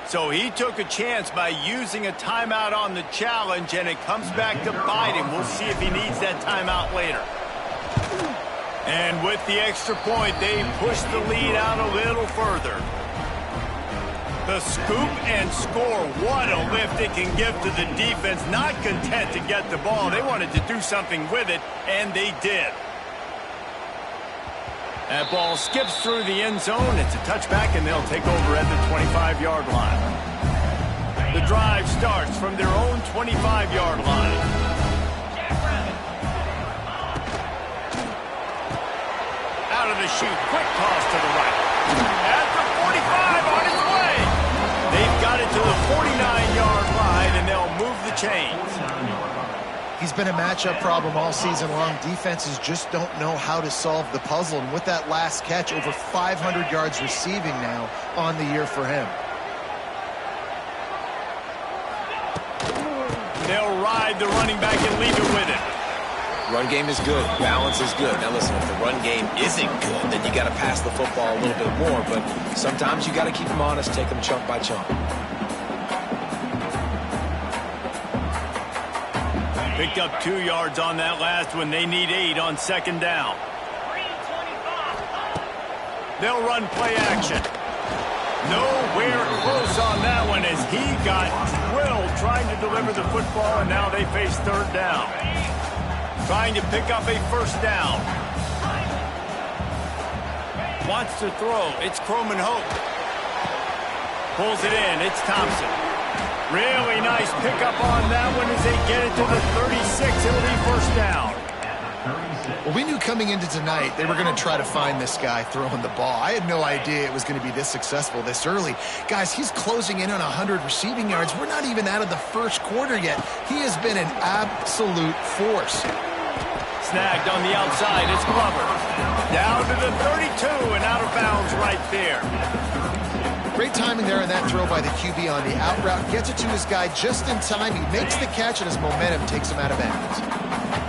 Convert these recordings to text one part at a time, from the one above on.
So he took a chance by using a timeout on the challenge, and it comes back to bite him. We'll see if he needs that timeout later. And with the extra point, they push the lead out a little further. The scoop and score. What a lift it can give to the defense. Not content to get the ball. They wanted to do something with it, and they did. That ball skips through the end zone. It's a touchback, and they'll take over at the 25-yard line. The drive starts from their own 25-yard line. Out of the chute, quick toss to the right. At the 45, on his way. They've got it to the 49-yard line, and they'll move the chains. He's been a matchup problem all season long. Defenses just don't know how to solve the puzzle. And with that last catch, over 500 yards receiving now on the year for him. They'll ride the running back and leave it with it. Run game is good. Balance is good. Now listen, if the run game isn't good, then you got to pass the football a little bit more. But sometimes you got to keep them honest, take them chunk by chunk. Picked up 2 yards on that last one. They need 8 on second down. They'll run play action. Nowhere close on that one as he got drilled trying to deliver the football, and now they face third down. Trying to pick up a first down. Wants to throw. It's Croman Hope. Pulls it in. It's Thompson. Really nice pickup on that one as they get it to the 36. It'll be first down. Well, we knew coming into tonight they were going to try to find this guy throwing the ball. I had no idea it was going to be this successful this early. Guys, he's closing in on 100 receiving yards. We're not even out of the first quarter yet. He has been an absolute force. Snagged on the outside. It's Glover. Down to the 32 and out of bounds right there. Great timing there on that throw by the QB on the out route. Gets it to his guy just in time. He makes the catch, and his momentum takes him out of bounds.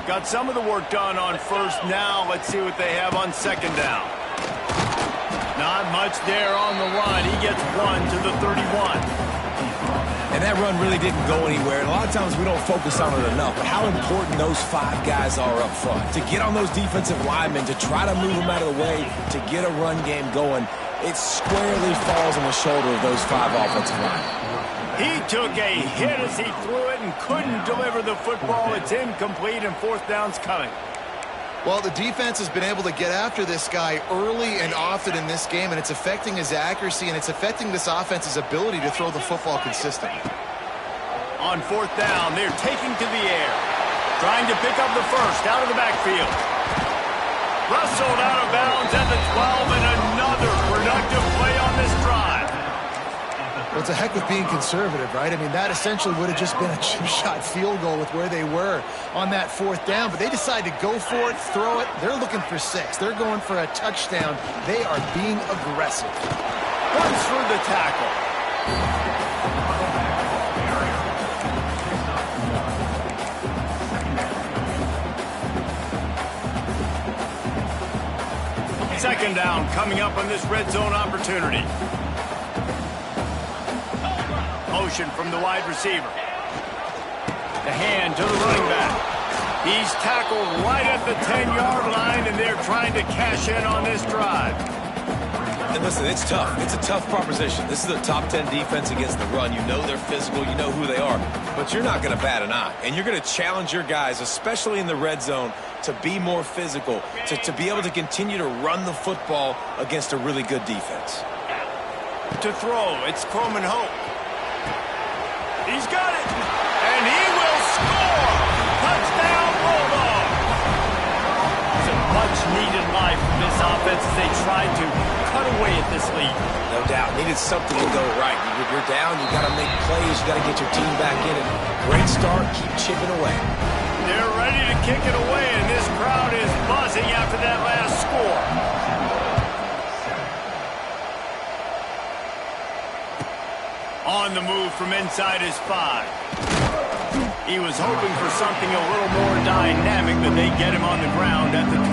Got some of the work done on first. Now let's see what they have on second down. Not much there on the run. He gets 1 to the 31. And that run really didn't go anywhere. And a lot of times we don't focus on it enough. But how important those 5 guys are up front. To get on those defensive linemen, to try to move them out of the way, to get a run game going. It squarely falls on the shoulder of those 5 offensive linemen. He took a hit as he threw it and couldn't deliver the football. It's incomplete, and fourth down's coming. Well, the defense has been able to get after this guy early and often in this game, and it's affecting his accuracy, and it's affecting this offense's ability to throw the football consistently. On fourth down, they're taking to the air. Trying to pick up the first out of the backfield. Rustled out of bounds at the 12, and another productive play on this drive. Well, it's a heck of being conservative, right? I mean, that essentially would have just been a chip-shot field goal with where they were on that fourth down. But they decided to go for it, throw it. They're looking for 6. They're going for a touchdown. They are being aggressive. Runs through the tackle. Second down coming up on this red zone opportunity. Motion from the wide receiver. The hand to the running back. He's tackled right at the 10-yard line, and they're trying to cash in on this drive. And listen, it's tough. It's a tough proposition. This is a top 10 defense against the run. You know they're physical. You know who they are. But you're not going to bat an eye. And you're going to challenge your guys, especially in the red zone, to be more physical, to be able to continue to run the football against a really good defense. To throw, it's Croman Hope. He's got it, and he will score! Touchdown, Bulldogs! Some much-needed life from this offense as they tried to cut away at this lead. No doubt. Needed something to go right. If you're down, you got to make plays. You got to get your team back in it. Great start. Keep chipping away. They're ready to kick it away, and this crowd is buzzing after that last score. On the move from inside his 5. He was hoping for something a little more dynamic, but they get him on the ground at the 20.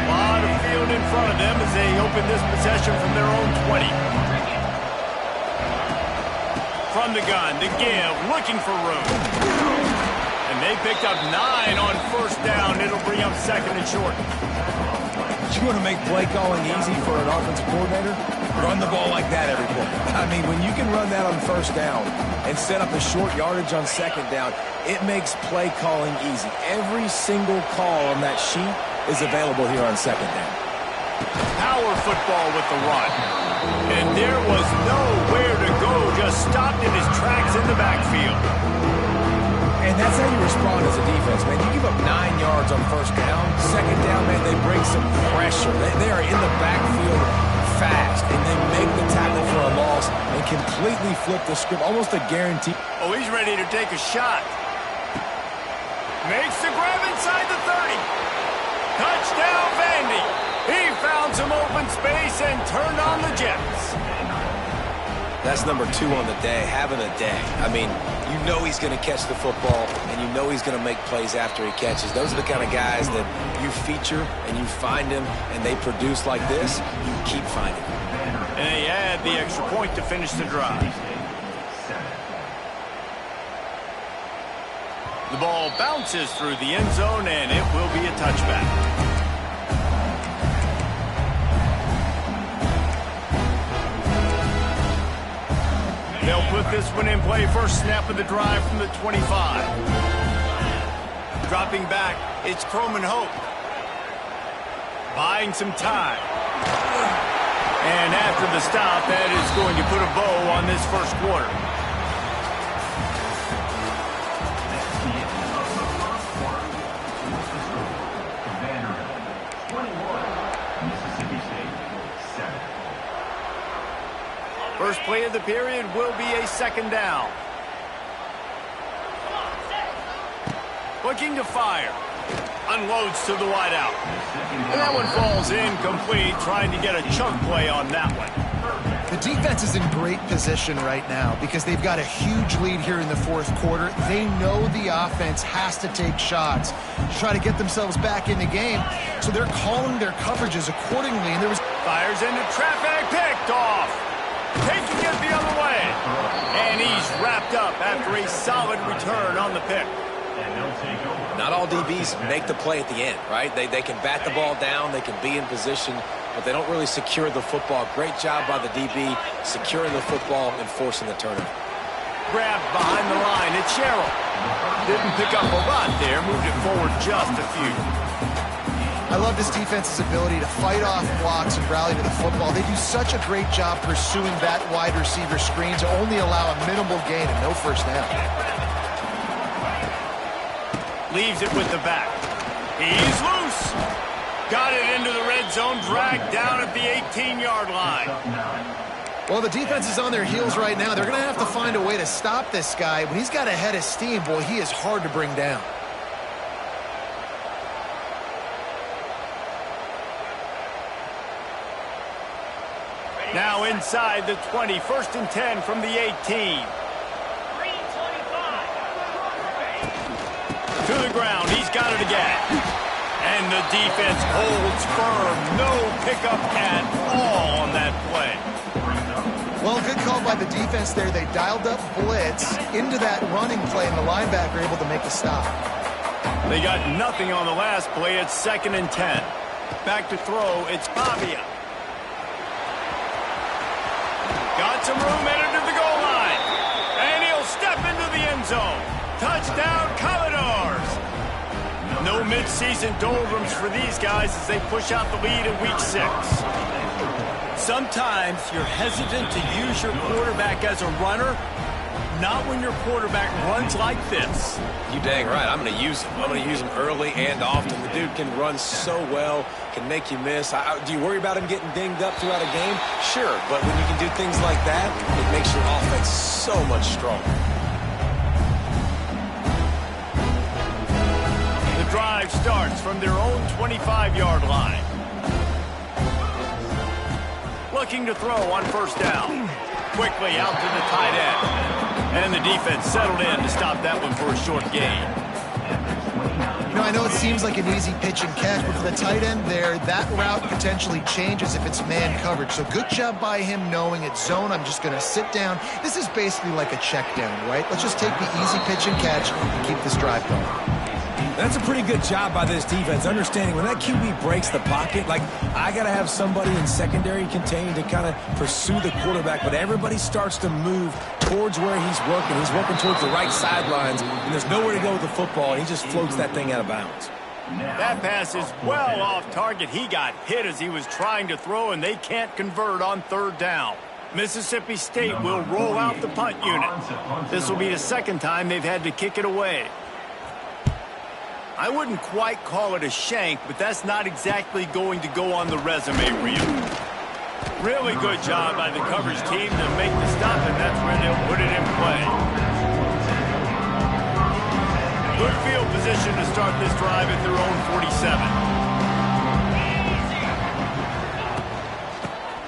A lot of field in front of them as they open this possession from their own 20. From the gun, the give, looking for room. And they picked up 9 on first down. It'll bring up second and short. You want to make play calling easy for an offensive coordinator? Run the ball like that every play. I mean, when you can run that on first down and set up a short yardage on second down, it makes play calling easy. Every single call on that sheet is available here on second down. Power football with the run. And there was nowhere to go, just stopped in his tracks in the backfield. And that's how you respond as a defense, man. You give up 9 yards on first down. Second down, man, they bring some pressure. They are in the backfield fast, and they make the tackle for a loss and completely flip the script, almost a guarantee. Oh, he's ready to take a shot. Makes the grab inside the 30. Touchdown, Vandy. He found some open space and turned on the Jets. That's number 2 on the day, having a day. I mean, you know he's going to catch the football, and you know he's going to make plays after he catches. Those are the kind of guys that you feature, and you find them, and they produce like this, you keep finding them. And they add the extra point to finish the drive. The ball bounces through the end zone, and it will be a touchback. They'll put this one in play. First snap of the drive from the 25. Dropping back, it's Croman Hope. Buying some time. And after the stop, that is going to put a bow on this first quarter. First play of the period will be a second down. Looking to fire. Unloads to the wideout. And that one falls incomplete, trying to get a chunk play on that one. The defense is in great position right now because they've got a huge lead here in the fourth quarter. They know the offense has to take shots to try to get themselves back in the game, so they're calling their coverages accordingly. And there was fires into traffic, picked off. Taking it the other way. And he's wrapped up after a solid return on the pick. Not all DBs make the play at the end, right? They can bat the ball down, they can be in position, but they don't really secure the football. Great job by the DB securing the football and forcing the turnover. Grabbed behind the line. It's Sherrill. Didn't pick up a lot there. Moved it forward just a few. I love this defense's ability to fight off blocks and rally to the football. They do such a great job pursuing that wide receiver screen to only allow a minimal gain and no first down. Leaves it with the back. He's loose. Got it into the red zone, dragged down at the 18-yard line. Well, the defense is on their heels right now. They're going to have to find a way to stop this guy. When he's got a head of steam, boy, he is hard to bring down. Now inside the 20, 1st and 10 from the 18. To the ground, he's got it again. And the defense holds firm. No pickup at all on that play. Well, good call by the defense there. They dialed up blitz into that running play, and the linebacker able to make the stop. They got nothing on the last play. It's 2nd and 10. Back to throw, it's Pavia. Got some room headed to the goal line. And he'll step into the end zone. Touchdown, Commodores. No midseason doldrums for these guys as they push out the lead in week 6. Sometimes you're hesitant to use your quarterback as a runner. Not when your quarterback runs like this. You dang right. I'm going to use him. I'm going to use him early and often. The dude can run so well, can make you miss. Do you worry about him getting dinged up throughout a game? Sure, but when you can do things like that, it makes your offense so much stronger. The drive starts from their own 25-yard line. Looking to throw on first down. Quickly out to the tight end. And the defense settled in to stop that one for a short gain. know, I know it seems like an easy pitch and catch, but for the tight end there, that route potentially changes if it's man coverage. So good job by him knowing it's zone. I'm just going to sit down. This is basically like a check down, right? Let's just take the easy pitch and catch and keep this drive going. That's a pretty good job by this defense, understanding when that QB breaks the pocket, like, I got to have somebody in secondary containing to kind of pursue the quarterback, but everybody starts to move towards where he's working. He's working towards the right sidelines, and there's nowhere to go with the football, and he just floats that thing out of bounds. That pass is well off target. He got hit as he was trying to throw, and they can't convert on third down. Mississippi State will roll out the punt unit. This will be the second time they've had to kick it away. I wouldn't quite call it a shank, but that's not exactly going to go on the resume for you. Really good job by the coverage team to make the stop, and that's where they'll put it in play. Good field position to start this drive at their own 47.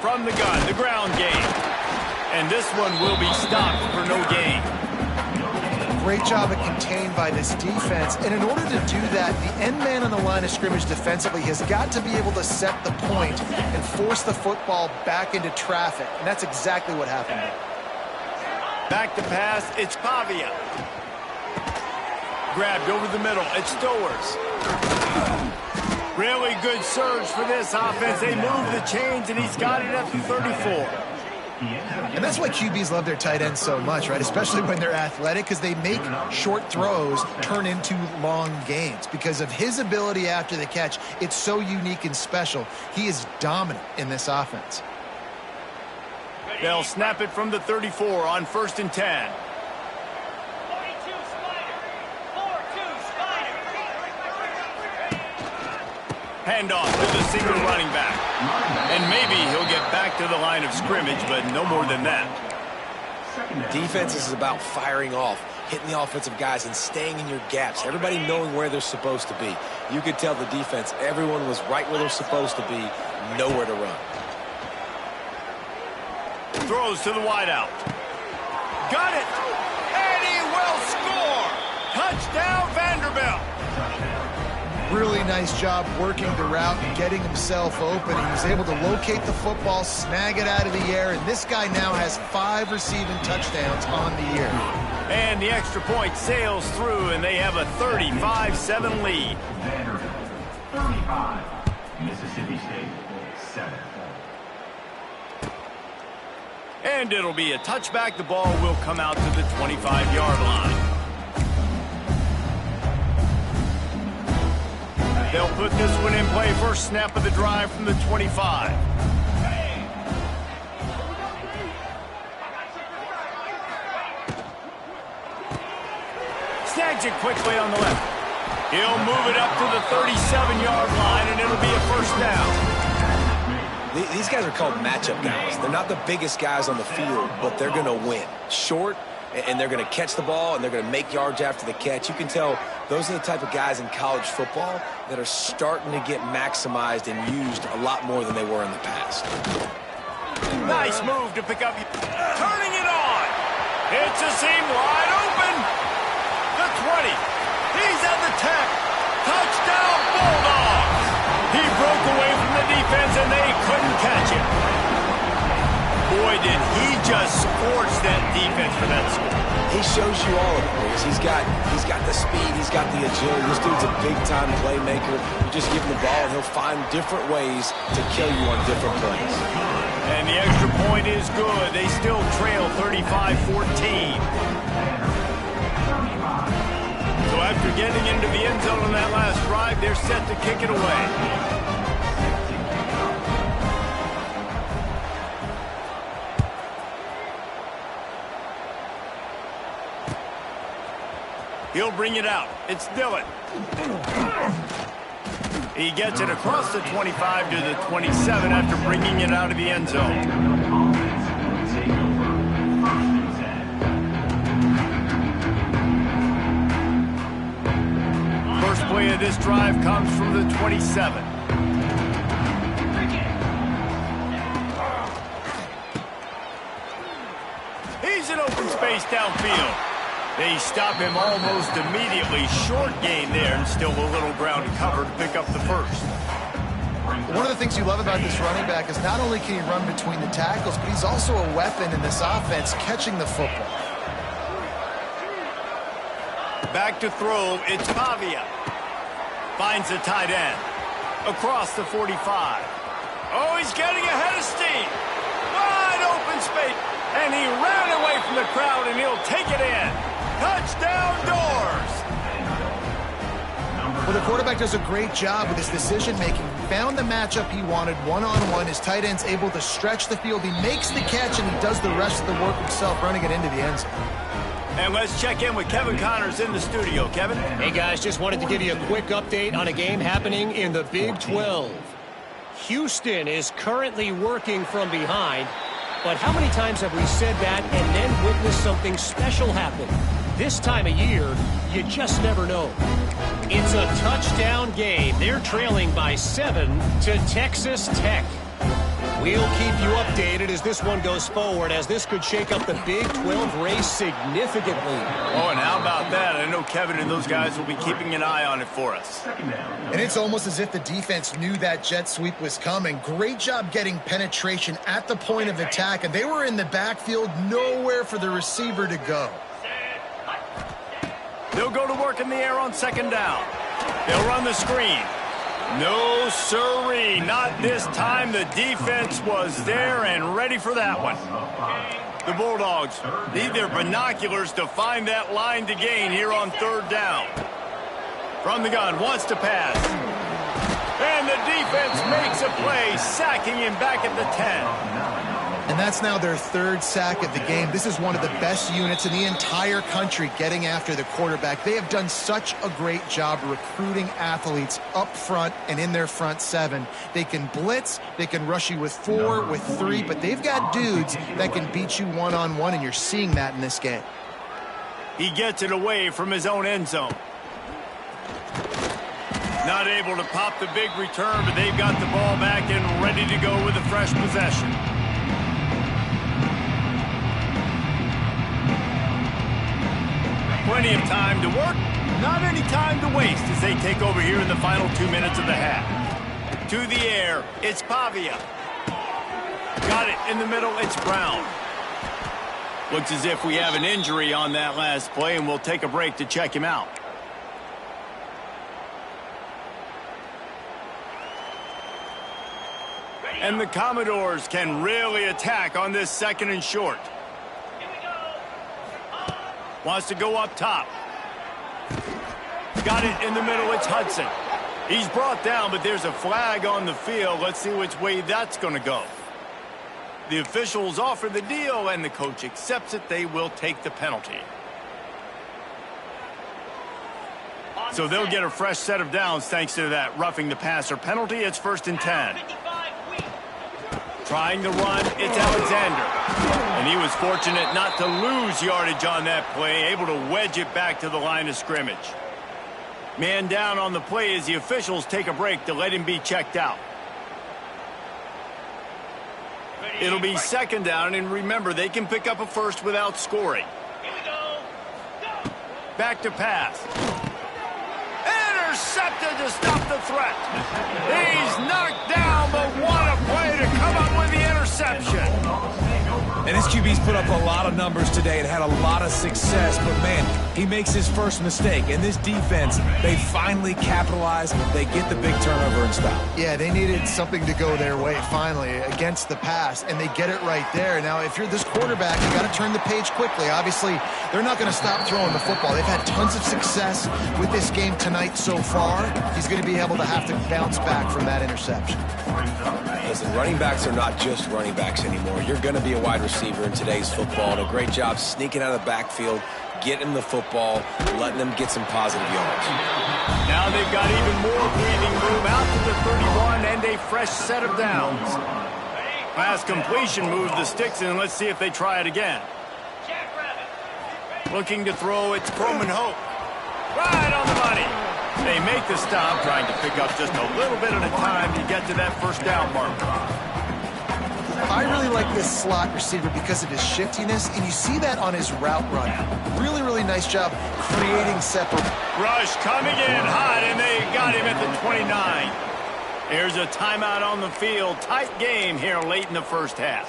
From the gun, the ground game. And this one will be stopped for no gain. Great job of contained by this defense. And in order to do that, the end man on the line of scrimmage defensively has got to be able to set the point and force the football back into traffic. And that's exactly what happened there. Back to pass, it's Pavia. Grabbed over the middle, it's Stowers. Really good surge for this offense. They move the chains, and he's got it at the 34. And that's why QBs love their tight ends so much, right? Especially when they're athletic, because they make short throws turn into long gains. Because of his ability after the catch, it's so unique and special. He is dominant in this offense. They'll snap it from the 34 on 1st and 10. Handoff to the single running back. And maybe he'll get back to the line of scrimmage, but no more than that. Defense is about firing off, hitting the offensive guys, and staying in your gaps. Everybody knowing where they're supposed to be. You could tell the defense, everyone was right where they're supposed to be, nowhere to run. Throws to the wideout. Got it! And he will score! Touchdown, Vanderbilt! Really nice job working the route and getting himself open. He was able to locate the football, snag it out of the air, and this guy now has 5 receiving touchdowns on the year. And the extra point sails through, and they have a 35-7 lead. 35, Mississippi State, 7. And it'll be a touchback. The ball will come out to the 25-yard line. They'll put this one in play. First snap of the drive from the 25. Snags it quickly on the left. He'll move it up to the 37-yard line, and it'll be a first down. These guys are called matchup guys. They're not the biggest guys on the field, but they're going to win. Short, and they're going to catch the ball, and they're going to make yards after the catch. You can tell those are the type of guys in college football that are starting to get maximized and used a lot more than they were in the past. Nice move to pick up. Turning it on. It's a seam wide open. The 20. He's at the 10. Touchdown, Bulldogs. He broke away from the defense, and they couldn't catch him. Boy, did he just scorch that defense for that score. He shows you all of it, because he's got the speed, he's got the agility. This dude's a big-time playmaker. You just give him the ball, and he'll find different ways to kill you on different plays. And the extra point is good. They still trail 35-14. So after getting into the end zone on that last drive, they're set to kick it away. He'll bring it out. It's Dillon. He gets it across the 25 to the 27 after bringing it out of the end zone. First play of this drive comes from the 27. He's in open space downfield. They stop him almost immediately. Short gain there, and still a little ground to cover to pick up the first. One of the things you love about this running back is not only can he run between the tackles, but he's also a weapon in this offense catching the football. Back to throw, it's Pavia. Finds the tight end. Across the 45. Oh, he's getting ahead of steam. Wide open space. And he ran away from the crowd, and he'll take it in. Touchdown, Doors. Well, the quarterback does a great job with his decision-making. Found the matchup he wanted one-on-one. His tight end's able to stretch the field. He makes the catch, and he does the rest of the work himself, running it into the end zone. And let's check in with Kevin Connors in the studio. Kevin? Hey, guys, just wanted to give you a quick update on a game happening in the Big 12. Houston is currently working from behind, but how many times have we said that and then witnessed something special happen? This time of year, you just never know. It's a touchdown game. They're trailing by 7 to Texas Tech. We'll keep you updated as this one goes forward, as this could shake up the Big 12 race significantly. Oh, and how about that? I know Kevin and those guys will be keeping an eye on it for us. And it's almost as if the defense knew that jet sweep was coming. Great job getting penetration at the point of attack, and they were in the backfield, nowhere for the receiver to go. They'll go to work in the air on second down. They'll run the screen. No, sirree, not this time. The defense was there and ready for that one. The Bulldogs need their binoculars to find that line to gain here on third down. From the gun, wants to pass. And the defense makes a play, sacking him back at the 10. And that's now their third sack of the game. This is one of the best units in the entire country getting after the quarterback. They have done such a great job recruiting athletes up front and in their front seven. They can blitz, they can rush you with 4, with 3, but they've got dudes that can beat you one-on-one, and you're seeing that in this game. He gets it away from his own end zone. Not able to pop the big return, but they've got the ball back and ready to go with a fresh possession. Plenty of time to work, not any time to waste as they take over here in the final 2 minutes of the half. To the air, it's Pavia. Got it in the middle, it's Brown. Looks as if we have an injury on that last play, and we'll take a break to check him out. And the Commodores can really attack on this second and short. Wants to go up top. Got it in the middle, it's Hudson. He's brought down, but there's a flag on the field. Let's see which way that's going to go. The officials offer the deal, and the coach accepts it. They will take the penalty. So they'll get a fresh set of downs thanks to that roughing the passer penalty. It's 1st and 10. Trying to run, it's Alexander. And he was fortunate not to lose yardage on that play, able to wedge it back to the line of scrimmage. Man down on the play as the officials take a break to let him be checked out. It'll be second down, and remember, they can pick up a first without scoring. Back to pass. Intercepted to stop the threat. He's knocked down, but what a play to come up with the interception. And his QB's put up a lot of numbers today and had a lot of success, but man, he makes his first mistake. And this defense, they finally capitalize. They get the big turnover and stop. Yeah, they needed something to go their way finally against the pass, and they get it right there. Now, if you're this quarterback, you got to turn the page quickly. Obviously, they're not going to stop throwing the football. They've had tons of success with this game tonight so far. He's going to be able to have to bounce back from that interception. Listen, running backs are not just running backs anymore. You're going to be a wide receiver in today's football. And a great job sneaking out of the backfield, getting the football, letting them get some positive yards. Now they've got even more breathing room out to the 31 and a fresh set of downs. Pass completion moves the sticks in. Let's see if they try it again. Looking to throw, it's Croman Hope. Right on the money. They make the stop, trying to pick up just a little bit at a time to get to that first down marker. I really like this slot receiver because of his shiftiness, and you see that on his route run. Really, really nice job creating separate. Rush coming in hot, and they got him at the 29. Here's a timeout on the field. Tight game here late in the first half.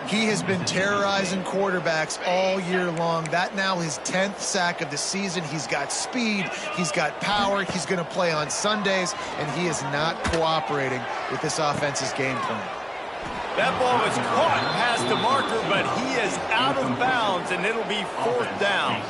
He has been terrorizing quarterbacks all year long. That now his 10th sack of the season. He's got speed. He's got power. He's going to play on Sundays, and he is not cooperating with this offense's game plan. That ball was caught past the marker, but he is out of bounds, and it'll be 4th down.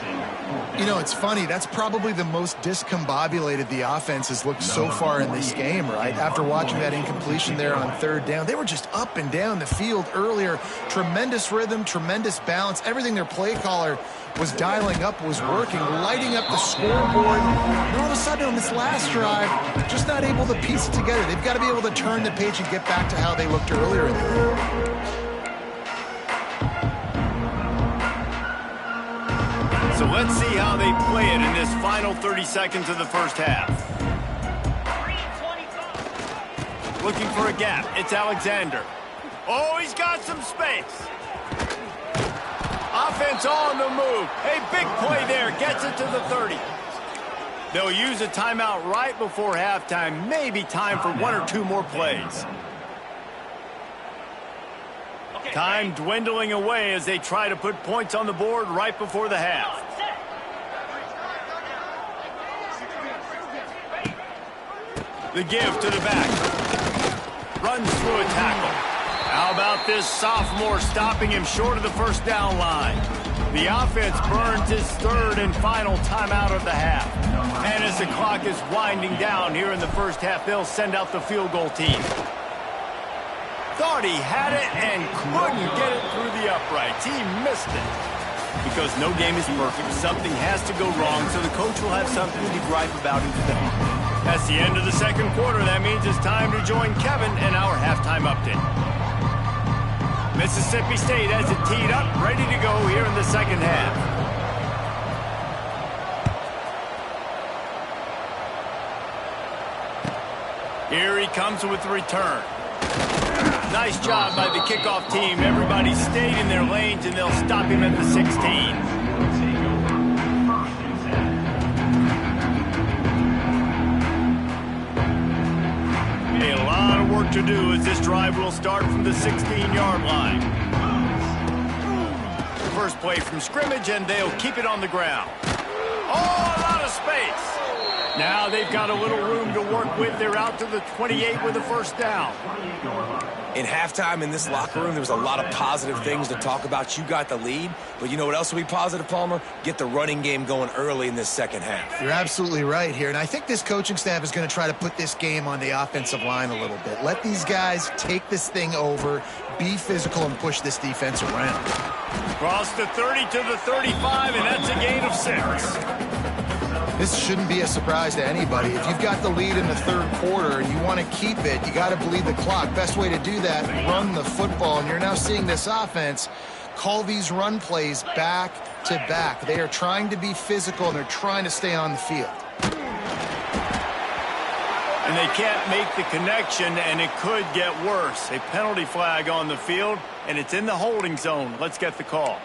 You know, it's funny. That's probably the most discombobulated the offense has looked so far in this game, right? After watching that incompletion there on 3rd down, they were just up and down the field earlier. Tremendous rhythm, tremendous balance. Everything their play caller was dialing up was working, lighting up the scoreboard. And all of a sudden on this last drive, just not able to piece it together. They've got to be able to turn the page and get back to how they looked earlier in the game. So let's see how they play it in this final 30 seconds of the first half. Looking for a gap. It's Alexander. Oh, he's got some space. Offense on the move. A big play there. Gets it to the 30. They'll use a timeout right before halftime. Maybe time for 1 or 2 more plays. Time dwindling away as they try to put points on the board right before the half. The give to the back. Runs through a tackle. How about this sophomore stopping him short of the first down line? The offense burns his 3rd and final timeout of the half. And as the clock is winding down here in the first half, they'll send out the field goal team. Thought he had it and couldn't get it through the uprights. He missed it. Because no game is perfect, something has to go wrong, so the coach will have something to gripe about in today. That's the end of the second quarter. That means it's time to join Kevin in our halftime update. Mississippi State has it teed up, ready to go here in the second half. Here he comes with the return. Nice job by the kickoff team. Everybody stayed in their lanes, and they'll stop him at the 16. A lot of work to do as this drive will start from the 16-yard line. First play from scrimmage, and they'll keep it on the ground. Oh, a lot of space. Now they've got a little room to work with. They're out to the 28 with a first down. In halftime in this locker room, there was a lot of positive things to talk about. You got the lead, but you know what else will be positive, Palmer? Get the running game going early in this second half. You're absolutely right here, and I think this coaching staff is going to try to put this game on the offensive line a little bit. Let these guys take this thing over, be physical, and push this defense around. Cross the 30 to the 35, and that's a gain of 6. This shouldn't be a surprise to anybody. If you've got the lead in the 3rd quarter and you want to keep it, you got to bleed the clock. Best way to do that, run the football. And you're now seeing this offense call these run plays back to back. They are trying to be physical, and they're trying to stay on the field. And they can't make the connection, and it could get worse. A penalty flag on the field, and it's in the holding zone. Let's get the call.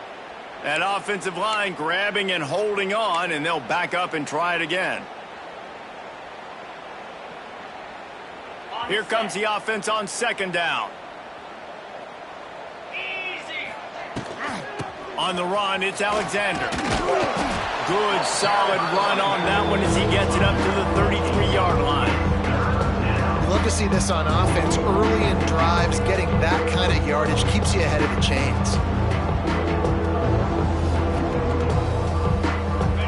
That offensive line grabbing and holding on, and they'll back up and try it again. Here comes the offense on 2nd down. On the run, it's Alexander. Good, solid run on that one as he gets it up to the 33-yard line. You love to see this on offense. Early in drives, getting that kind of yardage keeps you ahead of the chains.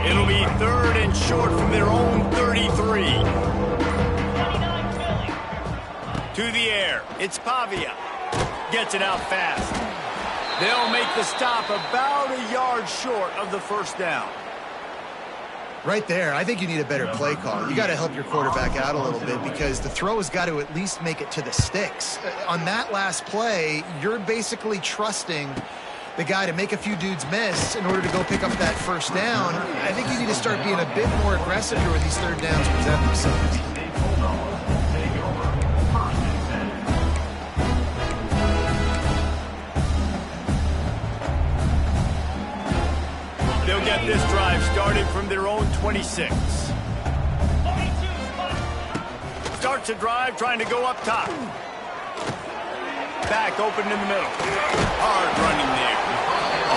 It'll be 3rd and short from their own 33. To the air. It's Pavia. Gets it out fast. They'll make the stop about a yard short of the first down. Right there, I think you need a better play call. You got to help your quarterback out a little bit because the throw has got to at least make it to the sticks. On that last play, you're basically trusting the guy to make a few dudes miss in order to go pick up that first down. I think you need to start being a bit more aggressive here when these 3rd downs present themselves. They'll get this drive started from their own 26. Starts a drive trying to go up top. Back open in the middle. Hard running there.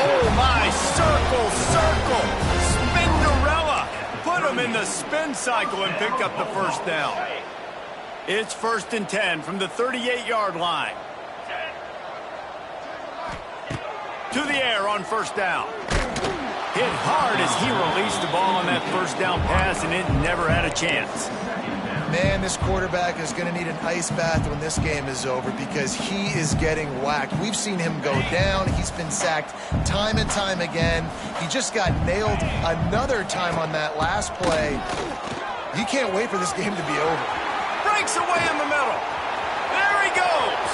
Oh my, circle. Spinderella. Put him in the spin cycle and picked up the first down. It's 1st and 10 from the 38-yard line. To the air on 1st down. Hit hard as he released the ball on that 1st down pass, and it never had a chance. Man, this quarterback is going to need an ice bath when this game is over because he is getting whacked. We've seen him go down. He's been sacked time and time again. He just got nailed another time on that last play. He can't wait for this game to be over. Breaks away in the middle. There he goes.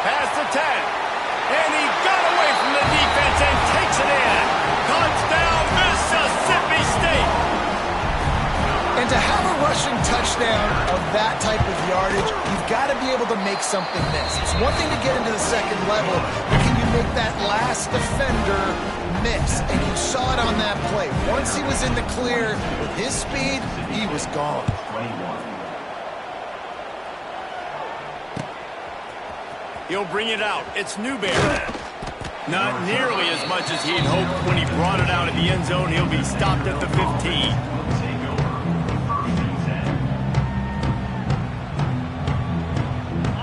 Past the 10. And he got away from the defense and takes it in. Touchdown, Mississippi State. And to have a rushing touchdown of that type of yardage, you've got to be able to make something miss. It's one thing to get into the second level, but can you make that last defender miss? And you saw it on that play. Once he was in the clear with his speed, he was gone. 21. He'll bring it out. It's Newberry. Not nearly as much as he'd hoped when he brought it out of the end zone. He'll be stopped at the 15.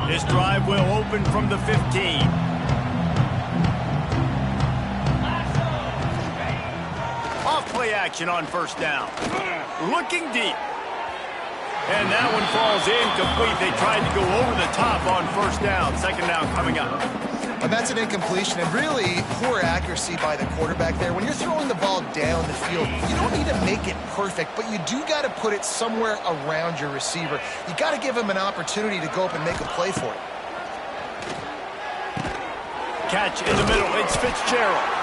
This drive will open from the 15. Off play action on 1st down. Looking deep. And that one falls incomplete. They tried to go over the top on 1st down. 2nd down coming up. And that's an incompletion and really poor accuracy by the quarterback there. When you're throwing the ball down the field, you don't need to make it perfect, but you do got to put it somewhere around your receiver. You got to give him an opportunity to go up and make a play for it. Catch in the middle. It's Fitzgerald.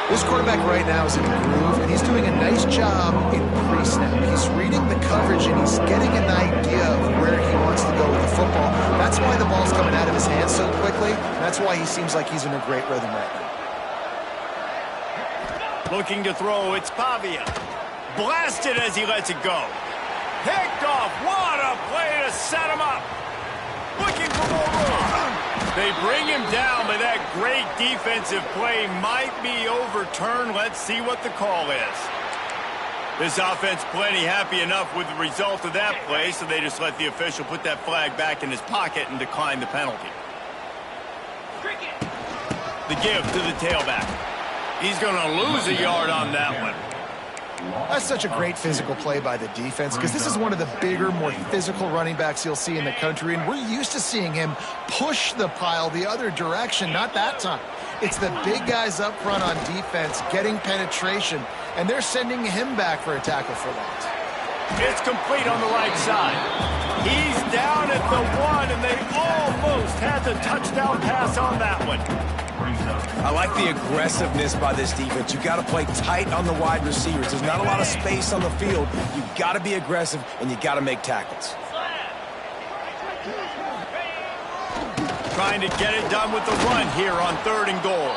This quarterback right now is in a groove, and he's doing a nice job in pre-snap. He's reading the coverage, and he's getting an idea of where he wants to go with the football. That's why the ball's coming out of his hands so quickly. That's why he seems like he's in a great rhythm right now. Looking to throw, it's Pavia. Blasted as he lets it go. Picked off. What a play to set him up. Looking for more room. They bring him down, but that great defensive play might be overturned. Let's see what the call is. This offense plenty happy enough with the result of that play, so they just let the official put that flag back in his pocket and decline the penalty. The give to the tailback. He's going to lose a yard on that one. That's such a great physical play by the defense because this is one of the bigger, more physical running backs you'll see in the country, and we're used to seeing him push the pile the other direction. Not that time. It's the big guys up front on defense getting penetration, and they're sending him back for a tackle for loss. It's complete on the right side. He's down at the 1, and they almost had the touchdown pass on that one. I like the aggressiveness by this defense. You got to play tight on the wide receivers. There's not a lot of space on the field. You got to be aggressive, and you got to make tackles. Trying to get it done with the run here on 3rd and goal.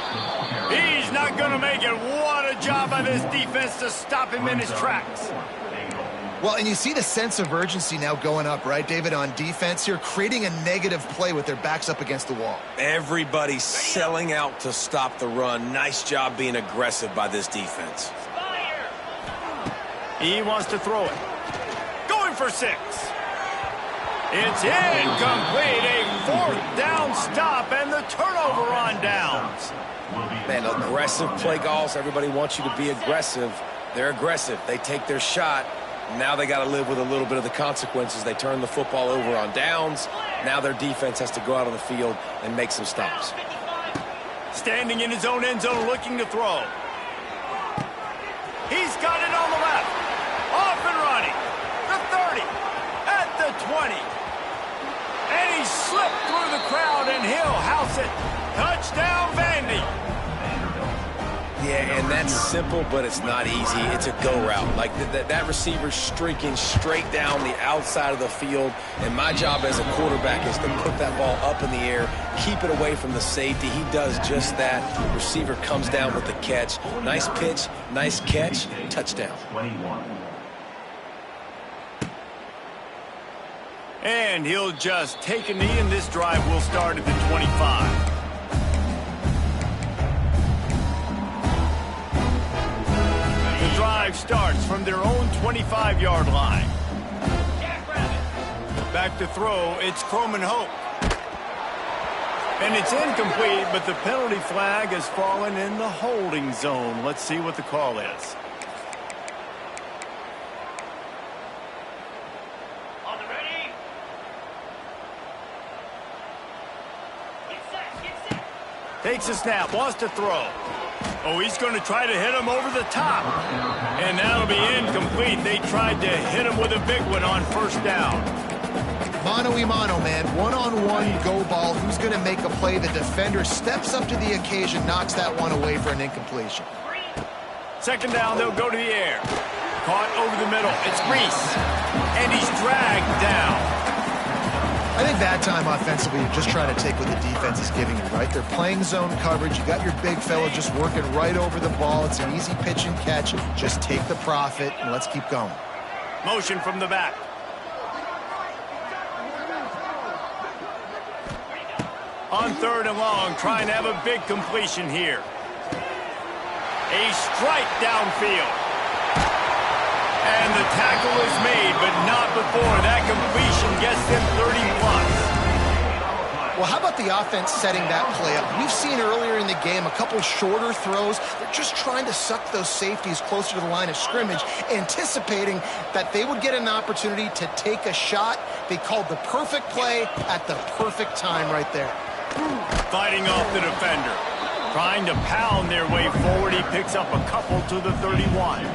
He's not going to make it. What a job by this defense to stop him in his tracks. Well, and you see the sense of urgency now going up, right, David, on defense here, creating a negative play with their backs up against the wall. Everybody's selling out to stop the run. Nice job being aggressive by this defense. He wants to throw it. Going for 6. It's incomplete. A 4th down stop and the turnover on downs. Man, aggressive play calls. Everybody wants you to be aggressive. They're aggressive. They take their shot. Now they got to live with a little bit of the consequences. They turn the football over on downs. Now their defense has to go out on the field and make some stops. Standing in his own end zone looking to throw. He's got it on the left. Off and running. The 30. At the 20. And he slipped through the crowd and he'll house it. Touchdown, Vandy. Yeah, and that's simple, but it's not easy. It's a go route. Like that receiver's streaking straight down the outside of the field, and my job as a quarterback is to put that ball up in the air, keep it away from the safety. He does just that. Receiver comes down with the catch. Nice pitch, nice catch, touchdown. 21. And he'll just take a knee, and this drive will start at the 25. The drive starts from their own 25-yard line. Back to throw, it's Croman Hope. And it's incomplete, but the penalty flag has fallen in the holding zone. Let's see what the call is. Takes a snap, wants to throw. Oh, he's going to try to hit him over the top. And that'll be incomplete. They tried to hit him with a big one on first down. Mano-a-mano, man. One-on-one go ball. Who's going to make a play? The defender steps up to the occasion, knocks that one away for an incompletion. Second down, they'll go to the air. Caught over the middle. It's Reese. And he's dragged down. I think that time offensively, you're just trying to take what the defense is giving you, right? They're playing zone coverage. You got your big fella just working right over the ball. It's an easy pitch and catch. Just take the profit, and let's keep going. Motion from the back. On third and long, trying to have a big completion here. A strike downfield. And the tackle is made, but not before that completion gets them 30-plus. Well, how about the offense setting that play up? We've seen earlier in the game a couple shorter throws. They're just trying to suck those safeties closer to the line of scrimmage, anticipating that they would get an opportunity to take a shot. They called the perfect play at the perfect time right there. Fighting off the defender. Trying to pound their way forward. He picks up a couple to the 31.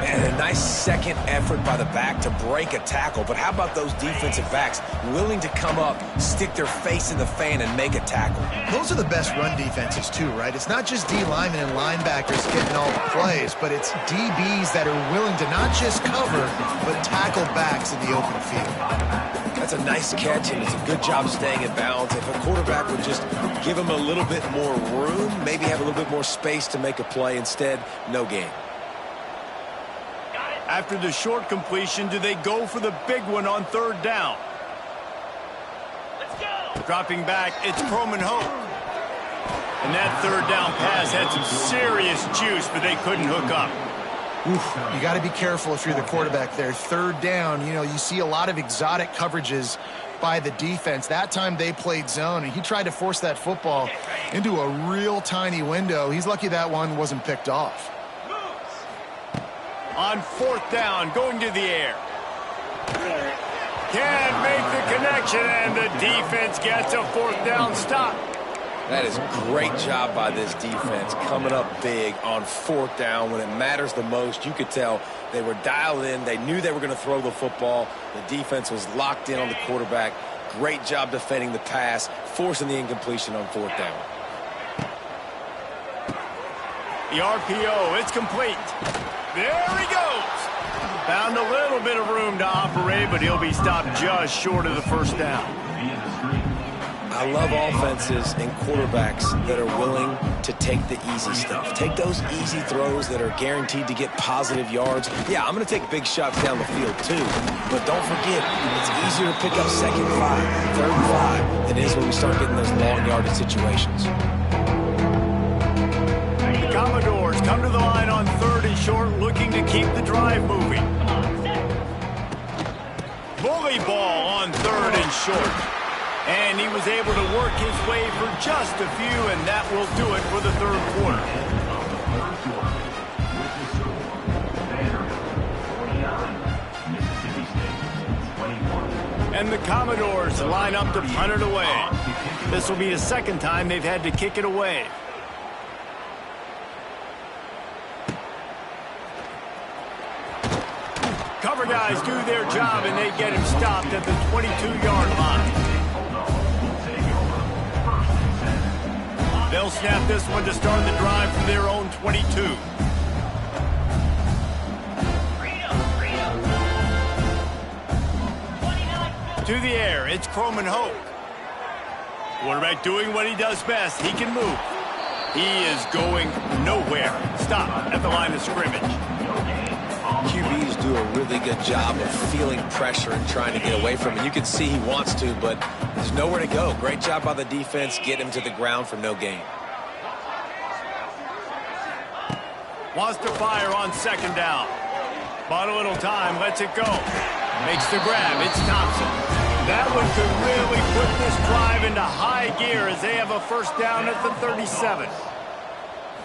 And a nice second effort by the back to break a tackle. But how about those defensive backs willing to come up, stick their face in the fan, and make a tackle? Those are the best run defenses, too, right? It's not just D linemen and linebackers getting all the plays, but it's DBs that are willing to not just cover, but tackle backs in the open field. That's a nice catch, and it's a good job staying in bounds. If a quarterback would just give him a little bit more room, maybe have a little bit more space to make a play, instead, no gain. After the short completion, do they go for the big one on third down? Let's go. Dropping back, it's Croman Hope. And that third down pass had some serious juice, but they couldn't hook up. Oof, you got to be careful if you're the quarterback there. Third down, you know, you see a lot of exotic coverages by the defense. That time they played zone, and he tried to force that football into a real tiny window. He's lucky that one wasn't picked off. On fourth down, going to the air. Can't make the connection, and the defense gets a fourth down stop. That is great job by this defense, coming up big on fourth down when it matters the most. You could tell they were dialed in. They knew they were going to throw the football. The defense was locked in on the quarterback. Great job defending the pass, forcing the incompletion on fourth down. The RPO, it's complete. There he goes. Found a little bit of room to operate, but he'll be stopped just short of the first down. I love offenses and quarterbacks that are willing to take the easy stuff. Take those easy throws that are guaranteed to get positive yards. Yeah, I'm going to take big shots down the field too, but don't forget, it's easier to pick up second 5, third and 5 than it is when we start getting those long yardage situations. The Commodores come to the line on third and short, looking to keep the drive moving. Bully ball on third and short. And he was able to work his way for just a few, and that will do it for the third quarter. And the Commodores line up to punt it away. This will be the second time they've had to kick it away. Cover guys do their job, and they get him stopped at the 22-yard line. They'll snap this one to start the drive from their own 22. To the air, it's Croman Hope. Quarterback doing what he does best. He can move. He is going nowhere. Stop at the line of scrimmage. QBs do a really good job of feeling pressure and trying to get away from it. You can see he wants to, but there's nowhere to go. Great job by the defense, getting him to the ground for no gain. Wants to fire on second down. Bought a little time, lets it go. Makes the grab, it's Thompson. That one could really put this drive into high gear as they have a first down at the 37.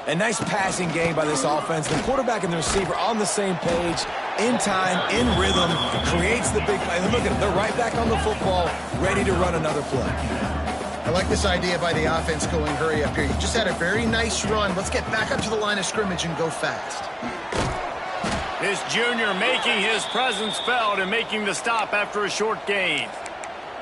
A nice passing game by this offense. The quarterback and the receiver on the same page, in time, in rhythm, creates the big play. Look at them, they're right back on the football, ready to run another play. I like this idea by the offense going hurry up here. You just had a very nice run. Let's get back up to the line of scrimmage and go fast. This junior making his presence felt and making the stop after a short gain.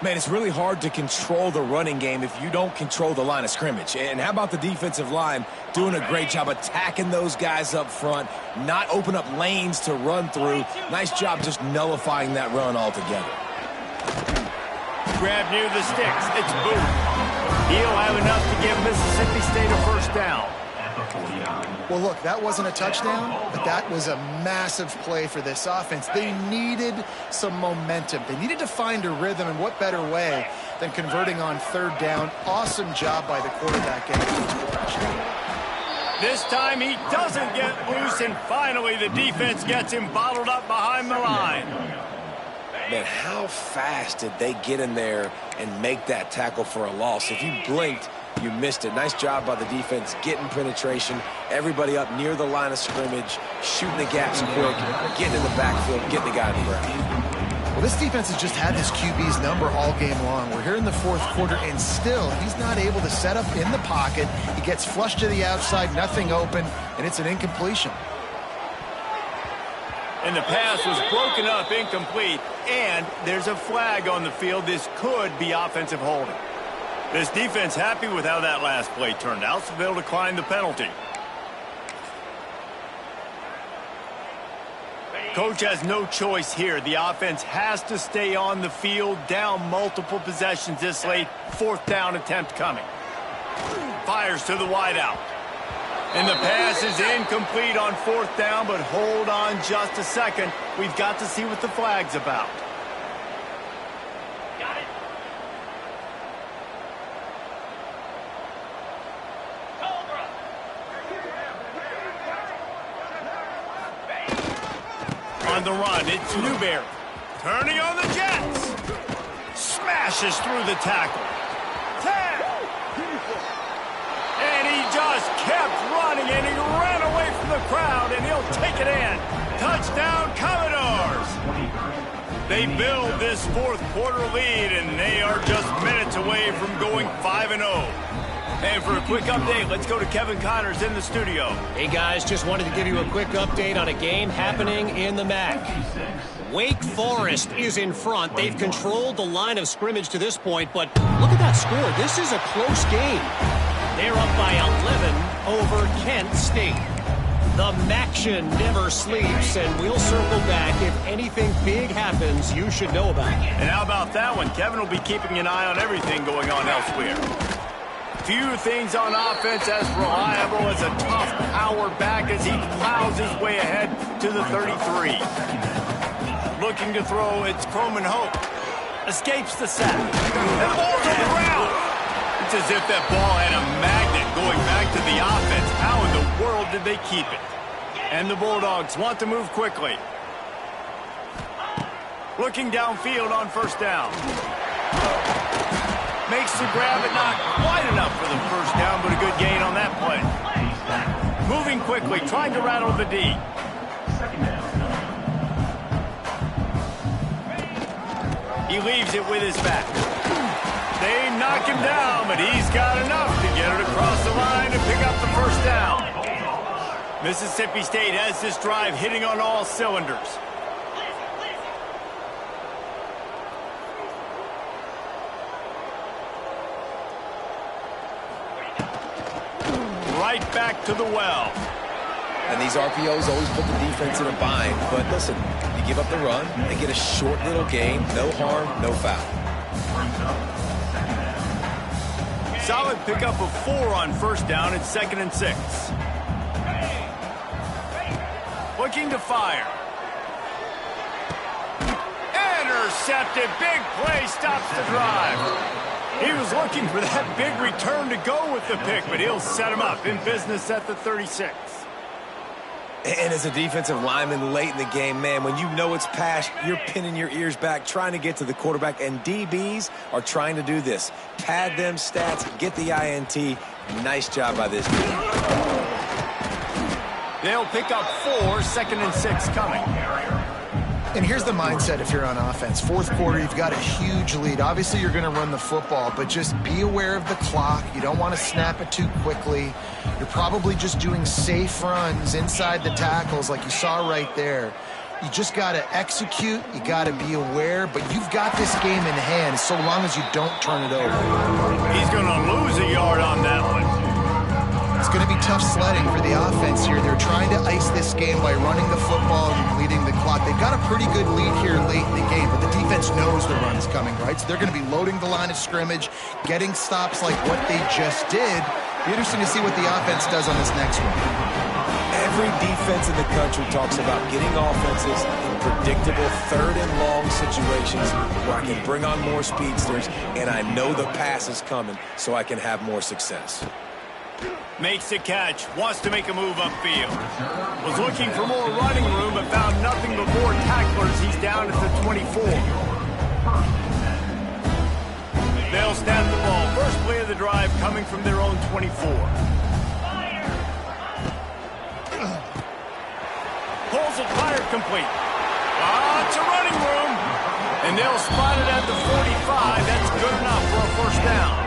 Man, it's really hard to control the running game if you don't control the line of scrimmage. And how about the defensive line doing a great job attacking those guys up front, not open up lanes to run through. Nice job just nullifying that run altogether. Grab near the sticks. It's Booth. He'll have enough to give Mississippi State a first down. Well, look, that wasn't a touchdown, but that was a massive play for this offense. They needed some momentum. They needed to find a rhythm, and what better way than converting on third down. Awesome job by the quarterback getting into direction. This time he doesn't get loose, and finally the defense gets him bottled up behind the line. Man, how fast did they get in there and make that tackle for a loss? If you blinked, you missed it. Nice job by the defense getting penetration. Everybody up near the line of scrimmage, shooting the gaps quick, getting in the backfield, getting the guy on the ground. Well, this defense has just had his QB's number all game long. We're here in the fourth quarter, and still he's not able to set up in the pocket. He gets flushed to the outside, nothing open, and it's an incompletion. And the pass was broken up, incomplete, and there's a flag on the field. This could be offensive holding. This defense happy with how that last play turned out, so they'll decline the penalty. Coach has no choice here. The offense has to stay on the field, down multiple possessions this late. Fourth down attempt coming. Fires to the wideout. And the pass is incomplete on fourth down, but hold on just a second. We've got to see what the flag's about. On the run, it's Newberry. Turning on the Jets. Smashes through the tackle. 10. And he just kept running, and he ran away from the crowd, and he'll take it in. Touchdown, Commodores. They build this fourth quarter lead, and they are just minutes away from going 5-0. And for a quick update, let's go to Kevin Connors in the studio. Hey, guys, just wanted to give you a quick update on a game happening in the MAC. Wake Forest is in front. They've controlled the line of scrimmage to this point, but look at that score. This is a close game. They're up by 11 over Kent State. The MACtion never sleeps, and we'll circle back. If anything big happens, you should know about it. And how about that one? Kevin will be keeping an eye on everything going on elsewhere. Few things on offense as reliable as a tough power back as he plows his way ahead to the 33. Looking to throw, it's Croman Hope. Escapes the sack. And the ball's on the ground. It's as if that ball had a magnet going back to the offense. How in the world did they keep it? And the Bulldogs want to move quickly. Looking downfield on first down. Makes the grab, but not quite enough for the first down, but a good gain on that play. Moving quickly, trying to rattle the D. He leaves it with his back. They knock him down, but he's got enough to get it across the line and pick up the first down. Mississippi State has this drive hitting on all cylinders. back to the well. And these RPOs always put the defense in a bind. But listen, you give up the run, they get a short little gain, no harm, no foul. Solid pickup of 4 on first down. It's 2nd and 6. Looking to fire. Intercepted. Big play stops the drive. He was looking for that big return to go with the pick, but he'll set him up in business at the 36. And as a defensive lineman late in the game, man, when you know it's pass, you're pinning your ears back, trying to get to the quarterback, and DBs are trying to do this. Pad them stats, get the INT. Nice job by this team. They'll pick up 4, 2nd and 6 coming. And here's the mindset if you're on offense. Fourth quarter, you've got a huge lead. Obviously, you're going to run the football, but just be aware of the clock. You don't want to snap it too quickly. You're probably just doing safe runs inside the tackles like you saw right there. You just got to execute. You got to be aware, but you've got this game in hand so long as you don't turn it over. He's going to lose a yard on that one. It's going to be tough sledding for the offense here. They're trying to ice this game by running the football and bleeding the clock. They've got a pretty good lead here late in the game, but the defense knows the run's coming, right? So they're going to be loading the line of scrimmage, getting stops like what they just did. Be interesting to see what the offense does on this next one. Every defense in the country talks about getting offenses in predictable 3rd and long situations where I can bring on more speedsters and I know the pass is coming so I can have more success. Makes the catch, wants to make a move upfield. Was looking for more running room, but found nothing but more tacklers. He's down at the 24. They'll snap the ball. First play of the drive coming from their own 24. Pulls it, fired complete. Lots of running room. And they'll spot it at the 45. That's good enough for a first down.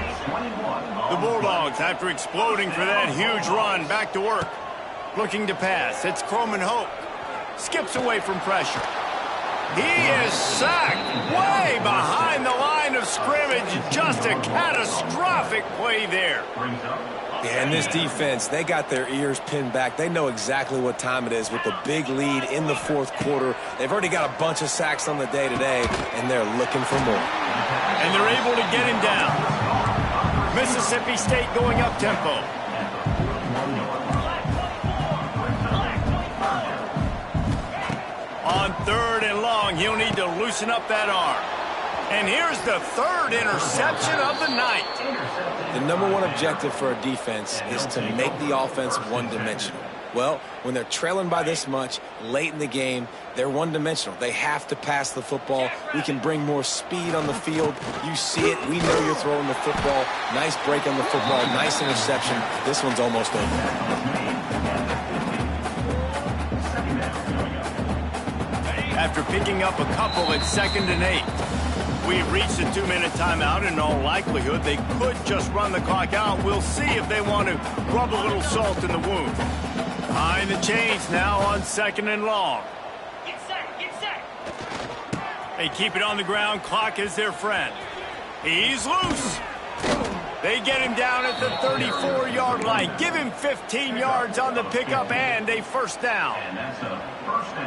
The Bulldogs, after exploding for that huge run, back to work. Looking to pass. It's Croman Hope. Skips away from pressure. He is sacked way behind the line of scrimmage. Just a catastrophic play there. Yeah, and this defense, they got their ears pinned back. They know exactly what time it is with the big lead in the 4th quarter. They've already got a bunch of sacks on the day today, and they're looking for more. And they're able to get him down. Mississippi State going up-tempo. On 3rd and long, he'll need to loosen up that arm. And here's the 3rd interception of the night. The number 1 objective for a defense is to make the offense one-dimensional. Well, when they're trailing by this much, late in the game, they're one-dimensional. They have to pass the football. We can bring more speed on the field. You see it. We know you're throwing the football. Nice break on the football. Nice interception. This one's almost over. After picking up a couple at 2nd and 8. We've reached a 2-minute timeout. In all likelihood, they could just run the clock out. We'll see if they want to rub a little salt in the wound. Behind the chains now on 2nd and long. Get set, get set. They keep it on the ground. Clock is their friend. He's loose. They get him down at the 34-yard line. Give him 15 yards on the pickup and a first down.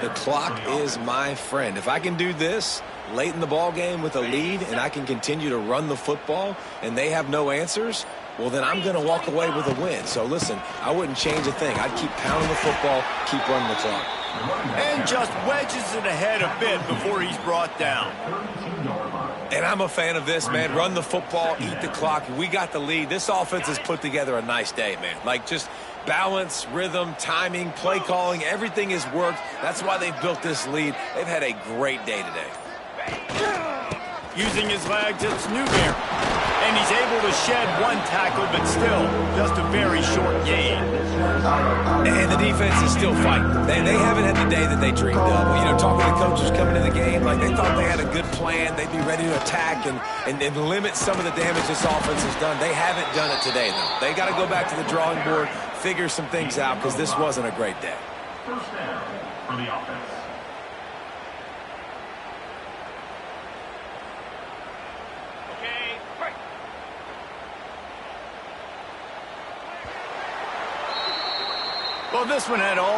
The clock is my friend. If I can do this late in the ball game with a lead and I can continue to run the football and they have no answers, well, then I'm going to walk away with a win. So, listen, I wouldn't change a thing. I'd keep pounding the football, keep running the clock. And just wedges it ahead a bit before he's brought down. And I'm a fan of this, man. Run the football, eat the clock. We got the lead. This offense has put together a nice day, man. Like, just balance, rhythm, timing, play calling, everything has worked. That's why they've built this lead. They've had a great day today. Using his legs, it's Newberry. And he's able to shed 1 tackle, but still just a very short gain. And the defense is still fighting. They haven't had the day that they dreamed of. You know, talking to the coaches coming into the game, like they thought they had a good plan. They'd be ready to attack and limit some of the damage this offense has done. They haven't done it today, though. They got to go back to the drawing board, figure some things out, because this wasn't a great day. First down for the offense. Well, this one had all